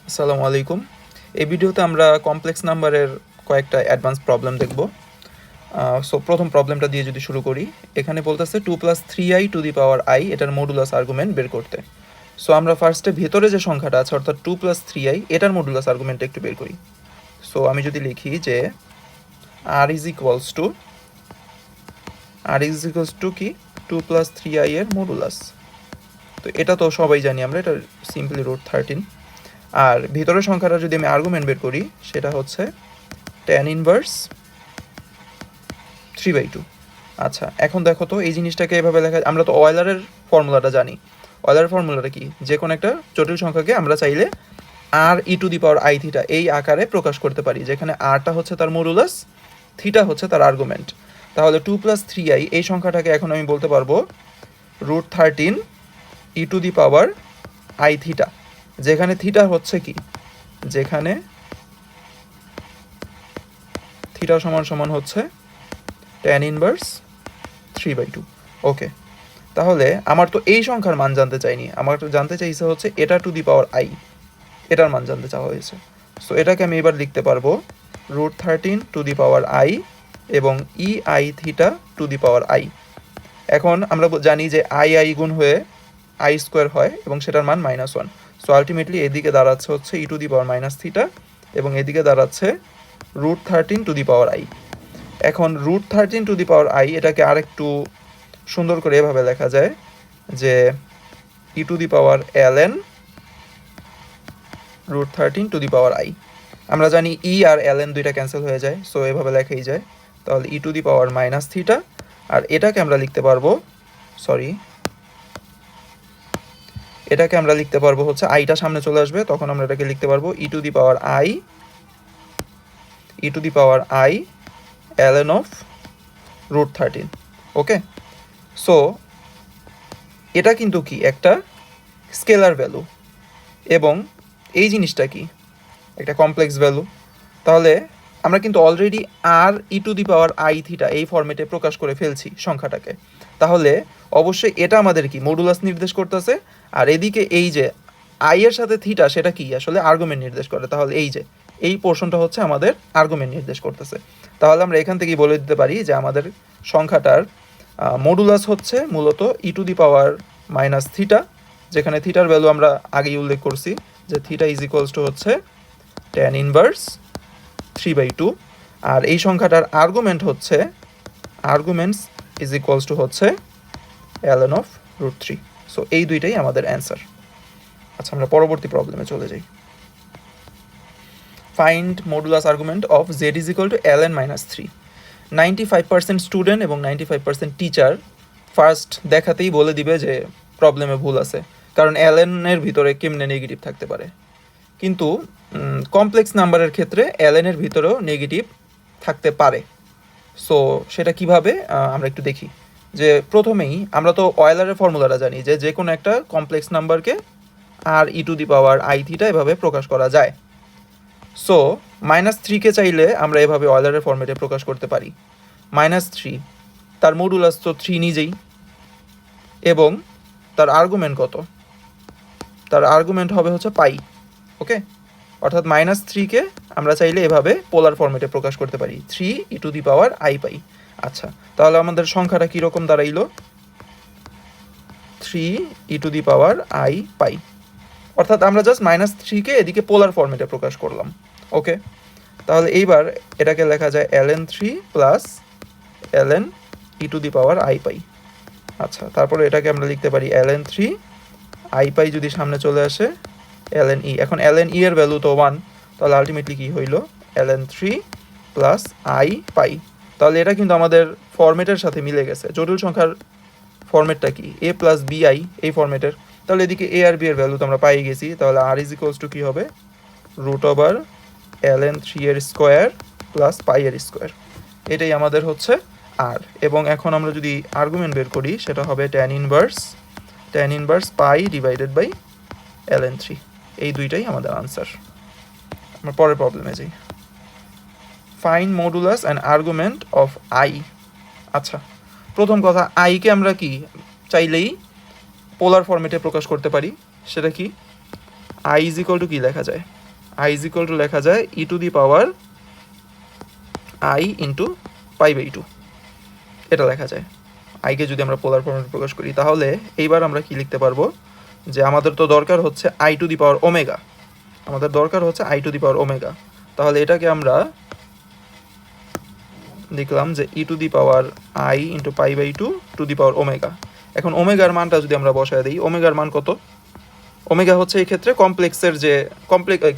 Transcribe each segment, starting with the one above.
আসসালামু আলাইকুম। এই ভিডিওতে আমরা কমপ্লেক্স নাম্বারের কয়েকটা অ্যাডভান্স প্রবলেম দেখব। সো প্রথম প্রবলেমটা দিয়ে যদি শুরু করি, এখানে বলতেছে 2+3i⁻i এটার মডুলাস আর্গুমেন্ট বের করতে। সো আমরা ফার্স্টে ভেতরে যে সংখ্যাটা আছে অর্থাৎ 2+3i এটার মডুলাস আর্গুমেন্টটা একটু বের করি। সো আমি যদি লিখি যে r ইজ ইকুয়ালস টু কি 2+3i এর মডুলাস, তো এটা তো সবাই জানি আমরা, এটা সিম্পলি √13। আর ভিতরের সংখ্যাটা যদি আমি আর্গুমেন্ট বের করি সেটা হচ্ছে tan ইনভার্স 3/2। আচ্ছা, এখন দেখো তো এই জিনিসটাকে এভাবে লেখা, আমরা তো অয়েলারের ফর্মুলাটা জানি। অয়েলারের ফর্মুলাটা কি, যে কোনো একটা জটিল সংখ্যাকে আমরা চাইলে r e⁻i থিটা এই আকারে প্রকাশ করতে পারি, যেখানে rটা হচ্ছে তার মডুলাস, থিটা হচ্ছে তার আর্গুমেন্ট। তাহলে 2+3i এই সংখ্যাটাকে এখন আমি বলতে পারবো √13 e⁻i থিটা, যেখানে থিটা হচ্ছে কি, যেখানে থিটা সমান সমান হচ্ছে tan ইনভার্স 3/2। ওকে, তাহলে আমার তো এই সংখ্যার মান জানতে চাইনি, আমার জানতে চাইছে হচ্ছে এটা টু দি পাওয়ার i, এটার মান জানতে চাওয়া হয়েছে। সো এটাকে আমি এবার লিখতে পারবো √13 2 এবং ei থিটা 2 এখন আমরা জানি যে i গুণ হয়ে i স্কোয়ার হয় এবং সেটার মান -1। সো আলটিমেটলি এদিকে দাঁড়াচ্ছে হচ্ছে e⁻θ এবং এদিকে দাঁড়াচ্ছে √13 2 এখন √13 এটাকে আরেকটু সুন্দর করে এভাবে লেখা যায় যে e⁻ln √13 আমরা জানি ই আর ln দুইটা ক্যান্সেল হয়ে যায়, সো এভাবে লেখাই যায়। তাহলে e⁻θ, আর এটাকে আমরা লিখতে পারবো, এটাকে আমরা লিখতে পারবো হচ্ছে আইটা সামনে চলে আসবে, তখন আমরা এটাকে লিখতে পারবো e⁻i ln of √13। Okay, so এটা কিন্তু কি একটা স্কেলার ভ্যালু এবং এই জিনিসটা কি একটা কমপ্লেক্স ভ্যালু। তাহলে আমরা কিন্তু অলরেডি r e⁻i থিটা এই ফরম্যাটে প্রকাশ করে ফেলছি সংখ্যাটাকে। তাহলে অবশ্যই এটা আমাদের কি মডুলাস নির্দেশ করতেছে, আর এদিকে এই যে i এর সাথে থিটা সেটা কি আসলে আর্গুমেন্ট নির্দেশ করে। তাহলে এই যে এই পোর্শনটা হচ্ছে আমাদের আর্গুমেন্ট নির্দেশ করতেছে। তাহলে আমরা এখান থেকেই বলে দিতে পারি যে আমাদের সংখ্যাটার মডুলাস হচ্ছে মূলত e⁻θ, যেখানে থিটার ভ্যালু আমরা আগেই উল্লেখ করছি যে থিটা ইজ ইকুয়ালস টু হচ্ছে tan ইনভার্স 3/2, আর এই সংখ্যাটার আর্গুমেন্টস ইজ ইকুয়ালস টু হচ্ছে ln অফ √3। সো এই দুইটাই আমাদের অ্যান্সার। আচ্ছা, আমরা পরবর্তী প্রবলেমে চলে যাই। Find modulus argument of z is equal two ln -3। 95% student এবং 95% টিচার ফার্স্ট দেখাতেই বলে দিবে যে প্রবলেমে ভুল আছে, কারণ ln এর ভিতরে কেমনে নেগেটিভ থাকতে পারে। কিন্তু কমপ্লেক্স নাম্বারের ক্ষেত্রে ln এর ভিতরেও নেগেটিভ থাকতে পারে। সো সেটা কিভাবে আমরা একটু দেখি। যে প্রথমেই আমরা তো অয়েলারের ফর্মুলাটা জানি যে যে কোনো একটা কমপ্লেক্স নাম্বারকে r e⁻i θ এভাবে প্রকাশ করা যায়। সো -3কে চাইলে আমরা এভাবে অয়েলারের ফর্মেটে প্রকাশ করতে পারি। -3 তার মডুলাস তো 3 নিজেই, এবং তার আর্গুমেন্ট কত, তার আর্গুমেন্ট হবে হচ্ছে পাই। ওকে, অর্থাৎ -3কে আমরা চাইলে এভাবে পোলার ফর্মেটে প্রকাশ করতে পারি 3e⁻i পাই। আচ্ছা, তাহলে আমাদের সংখ্যাটা কীরকম দাঁড়াইল, 3e⁻i পাই, অর্থাৎ আমরা জাস্ট -3কে এদিকে পোলার ফর্মেটে প্রকাশ করলাম। ওকে, তাহলে এইবার এটাকে লেখা যায় ln 3 প্লাস ln e⁻i পাই। আচ্ছা, তারপরে এটাকে আমরা লিখতে পারি ln 3 i পাই, যদি সামনে চলে আসে ln e। এখন ln e এর ভ্যালু তো 1, তাহলে আলটিমেটলি কি হইল ln 3 প্লাস i পাই। তাহলে এটা কিন্তু আমাদের ফরম্যাটের সাথে মিলে গেছে। জটিল সংখ্যার ফরম্যাটটা কি, a প্লাস bi এই ফরম্যাটের। তাহলে এদিকে a আর b এর ভ্যালু তো আমরা পাই গেছি। তাহলে r ইজ ইকুয়ালস টু কি হবে √ln 3 এর স্কোয়ার প্লাস পাই এর স্কোয়ার, এটাই আমাদের হচ্ছে r। এবং এখন আমরা যদি আর্গুমেন্ট বের করি সেটা হবে tan inverse pi divided by ln 3। এই দুইটাই আমাদের আনসার। আমরা পরের প্রবলেমে যাই। Find modulus and argument of i। আচ্ছা, প্রথম কথা, আইকে আমরা কি চাইলেই পোলার ফরম্যাটে প্রকাশ করতে পারি। সেটা কি, আই ইজ ইকুয়াল টু কী লেখা যায়? আই ইজ ইকুয়াল টু লেখা যায় e to the power i into pi by two, এটা লেখা যায়। আইকে যদি আমরা পোলার ফর্মে প্রকাশ করি তাহলে এইবার আমরা কি লিখতে পারবো, যে আমাদের তো দরকার হচ্ছে i to the power omega, আমাদের দরকার হচ্ছে i to the power omega. তাহলে এটাকে আমরা লিখলাম যে e to the power i into pi by two the power omega. এখন ওমেগার মানটা যদি আমরা বসায় দিই, ওমেগার মান কত? ওমেগা হচ্ছে এই ক্ষেত্রে কমপ্লেক্সের যে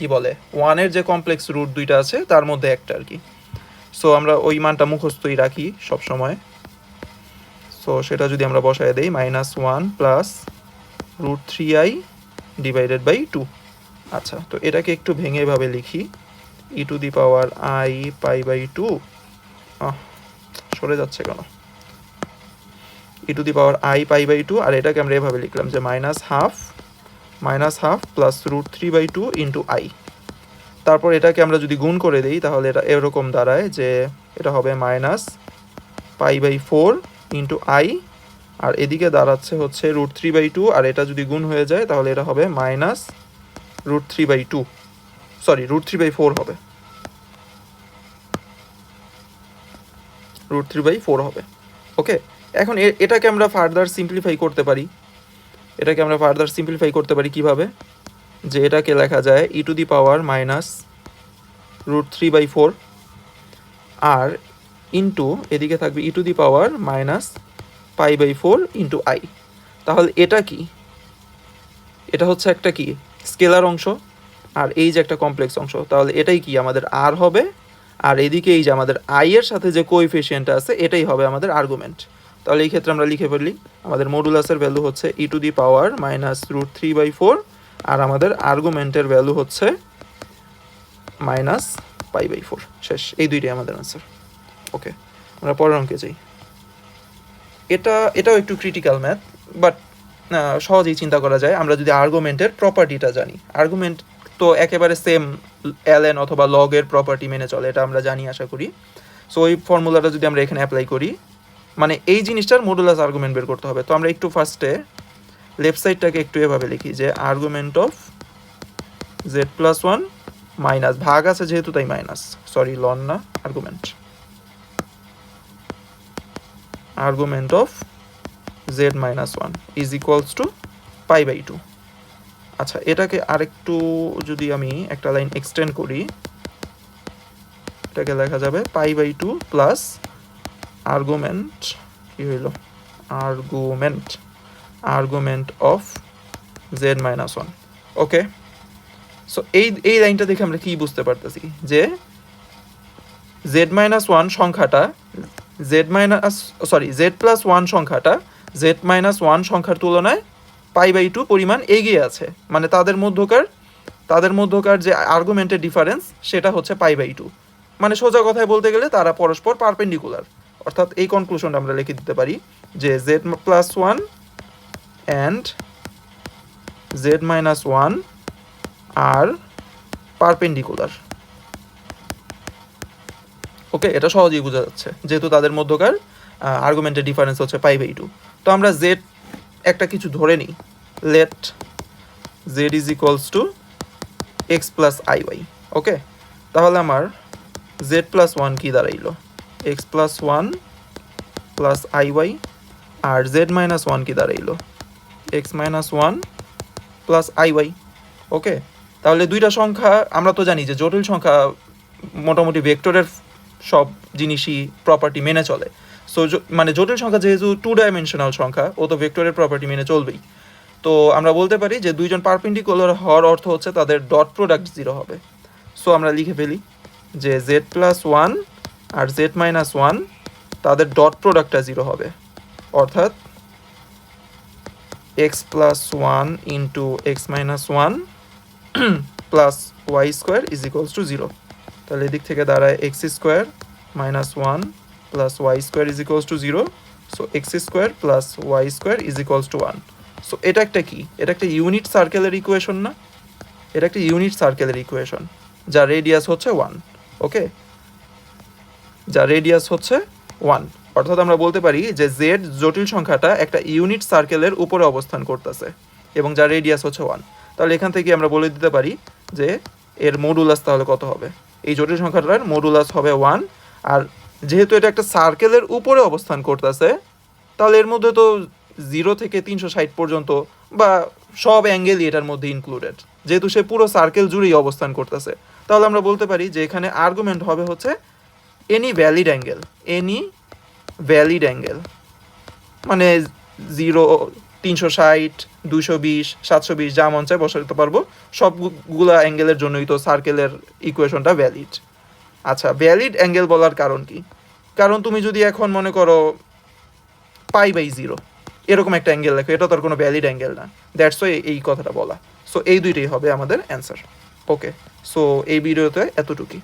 কি বলে ওয়ানের যে কমপ্লেক্স রুট দুইটা আছে তার মধ্যে একটা আর কি। সো আমরা ওই মানটা মুখস্থই রাখি সব সময়। সো সেটা যদি আমরা বসায় দেই -1 প্লাস √3i ডিভাইডেড বাই 2। আচ্ছা, তো এটাকে একটু ভেঙে এভাবে লিখি, e to the power i pi by 2, সরে যাচ্ছে কেন, e to the power i pi by 2, আর এটাকে আমরা এভাবে লিখলাম যে -12 প্লাস √3/2 ইন্টু আই। তারপর এটাকে আমরা যদি গুণ করে দিই তাহলে এটা এরকম দাঁড়ায় যে এটা হবে -π/4 ইন্টু আই, আর এদিকে দাঁড়াচ্ছে হচ্ছে √3/2, আর এটা যদি গুণ হয়ে যায় তাহলে এটা হবে -√3/2, সরি √3/4 হবে, √3/4 হবে। ওকে, এখন এটাকে আমরা ফার্দার সিম্পলিফাই করতে পারি। কিভাবে, যে এটাকে লেখা যায় e to the power -√3/4 R into এদিকে থাকবে e to the power -π/4 into i. তাহলে এটা কি, এটা হচ্ছে একটা কি স্কেলার অংশ, আর এই যে একটা কমপ্লেক্স অংশ, তাহলে এটাই কি আমাদের আর হবে, আর এদিকে এই যে আমাদের আই এর সাথে যে কোএফিসিয়েন্ট আছে এটাই হবে আমাদের আর্গুমেন্ট। তাহলে এই ক্ষেত্রে আমরা লিখে ফেলি আমাদের মডুলাসের ভ্যালু হচ্ছে ই টু দি পাওয়ার -√3/4, আর আমাদের আর্গুমেন্টের ভ্যালু হচ্ছে -π/4। শেষ, এই দুইটাই আমাদের আনসার। ওকে, আমরা পরের অঙ্কে যাই। এটাও একটু ক্রিটিক্যাল ম্যাথ, বাট সহজেই চিন্তা করা যায় আমরা যদি আর্গুমেন্টের প্রপার্টিটা জানি। আর্গুমেন্ট তো একেবারে সেম ln অথবা লগের প্রপার্টি মেনে চলে, এটা আমরা জানি আশা করি। সো ওই ফর্মুলাটা যদি আমরা এখানে অ্যাপ্লাই করি, মানে এই জিনিসটার মডুলাস আর্গুমেন্ট বের করতে হবে। তো আমরা একটু ফার্স্টে লেফট সাইডটাকে একটু এভাবে লিখি যে আর্গুমেন্ট অফ z+1 মাইনাস, ভাগ আছে যেহেতু তাই মাইনাস, সরি লন না, argument of z-1 is equals to π/2। আচ্ছা, এটাকে আরেকটু যদি আমি একটা লাইন এক্সটেন্ড করি, এটাকে লেখা যাবে π/2 প্লাস আর্গুমেন্ট, কি হইল, argument of z-1। Okay, so এই লাইনটা দেখে আমরা কি বুঝতে পারতেছি যে z-1 সংখ্যাটা z+1 সংখ্যাটা z-1 সংখ্যার তুলনায় π/2 পরিমাণ এগিয়ে আছে, মানে তাদের মধ্যকার যে আর্গুমেন্টের ডিফারেন্স সেটা হচ্ছে π/2। মানে সোজা কথায় বলতে গেলে তারা পরস্পর পারপেন্ডিকুলার। অর্থাৎ এই কনক্লুশনটা আমরা লিখে দিতে পারি যে z+1 and z-1 R perpendicular. ওকে, এটা সহজেই বোঝা যাচ্ছে যেহেতু তাদের মধ্যকার আর্গুমেন্টের ডিফারেন্স হচ্ছে π/2। তো আমরা z একটা কিছু ধরে নিই, let z is equals to x plus iy। Okay, তাহলে আমার z+1 কি দাঁড়াইলো, x প্লাস 1 প্লাস iy, আর z-1 কি দাঁড়াইলো, x minus 1 plus iy। Okay, তাহলে দুইটা সংখ্যা আমরা তো জানি যে জটিল সংখ্যা মোটামুটি ভেক্টরের সব জিনিসই প্রপার্টি মেনে চলে। সো মানে জটিল সংখ্যা যেহেতু 2 ডাইমেনশনাল সংখ্যা, ও তো ভেক্টরের প্রপার্টি মেনে চলবেই। তো আমরা বলতে পারি যে দুইজন পারপেন্ডিকুলার হওয়ার অর্থ হচ্ছে তাদের ডট প্রোডাক্ট 0 হবে। সো আমরা লিখে ফেলি যে z+1 আর z-1 তাদের ডট প্রোডাক্টটা 0 হবে, অর্থাৎ x+1 into x-1 plus y² is equals two 0। তাহলে এদিক থেকে দাঁড়ায় x² minus 1 plus y² is equals two 0। So x² plus y² is equals two 1। So এটা একটা কি, এটা একটা ইউনিট সার্কেলের ইকুয়েশন না, এটা একটা ইউনিট সার্কেলের ইকুয়েশন যার রেডিয়াস হচ্ছে 1। ওকে, যার রেডিয়াস হচ্ছে 1, অর্থাৎ আমরা বলতে পারি যে z জটিল সংখ্যাটা একটা ইউনিট সার্কেলের উপরে অবস্থান করতেছে এবং যার রেডিয়াস হচ্ছে 1। তাহলে এখান থেকে আমরা বলে দিতে পারি যে এর মডুলাস তাহলে কত হবে। এই জটিল সংখ্যাটার মডুলাস হবে 1। আর যেহেতু এটা একটা সার্কেলের উপরে অবস্থান করতেছে, তাহলে এর মধ্যে তো 0 থেকে 360 পর্যন্ত বা সব অ্যাঙ্গেলই এটার মধ্যে ইনক্লুডেড, যেহেতু সে পুরো সার্কেল জুড়েই অবস্থান করতেছে। তাহলে আমরা বলতে পারি যে এখানে আর্গুমেন্ট হবে হচ্ছে any valid angle, any valid angle, মানে 0, 360, 220, 720 যা মন চায় বসাতে পারবো, সবগুলা অ্যাঙ্গেলের জন্যই তো সার্কেলের ইকুয়েশনটা ভ্যালিড। আচ্ছা, ভ্যালিড অ্যাঙ্গেল বলার কারণ কি? কারণ তুমি যদি এখন মনে করো π/0 এরকম একটা অ্যাঙ্গেল লেখো, এটা তো আর কোনো ভ্যালিড অ্যাঙ্গেল না, দ্যাটস ওয়াই এই কথাটা বলা। সো এই দুইটাই হবে আমাদের অ্যান্সার। ওকে, সো এই ভিডিওতে এতটুকুই।